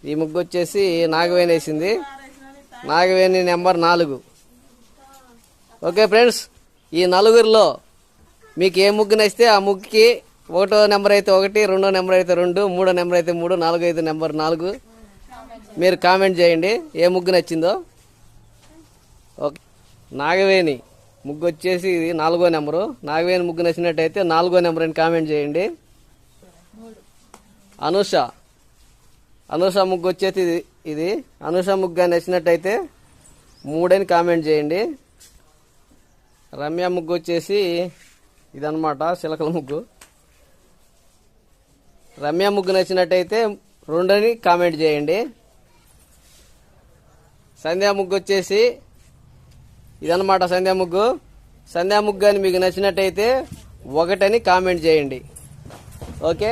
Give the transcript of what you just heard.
ఈ ముగ్గు వచ్చేసి నాగవేణి వేసింది. నాగవేణి నెంబర్ 4. ఓకే ఫ్రెండ్స్, ఈ నలుగురిలో మీకు ఏ ముగ్గు నచ్చితే ఆ ముగ్గుకి 1వ నెంబర్ అయితే 1, 2వ నెంబర్ అయితే 2, 3వ నెంబర్ అయితే 3, 4 అయితే నెంబర్ 4 మీరు కామెంట్ చేయండి ఏ ముగ్గు నచ్చిందో. ఓకే, నాగవేణి ముగ్గు వచ్చేసి ఇది 4వ నెంబరు. నాగవేణి ముగ్గు నచ్చినట్టయితే 4వ నెంబర్ అని కామెంట్ చేయండి. అనూష ముగ్గు వచ్చేసి ఇది అనూష ముగ్గు నచ్చినట్టయితే 3 అని కామెంట్ చేయండి. రమ్య ముగ్గు వచ్చేసి ఇదన్నమాట, చిలకల ముగ్గు. రమ్య ముగ్గు నచ్చినట్టయితే 2 అని కామెంట్ చేయండి. సంధ్యా ముగ్గు వచ్చేసి ఇదన్నమాట, సంధ్యా ముగ్గు అని మీకు నచ్చినట్టయితే 1 అని కామెంట్ చేయండి. ఓకే.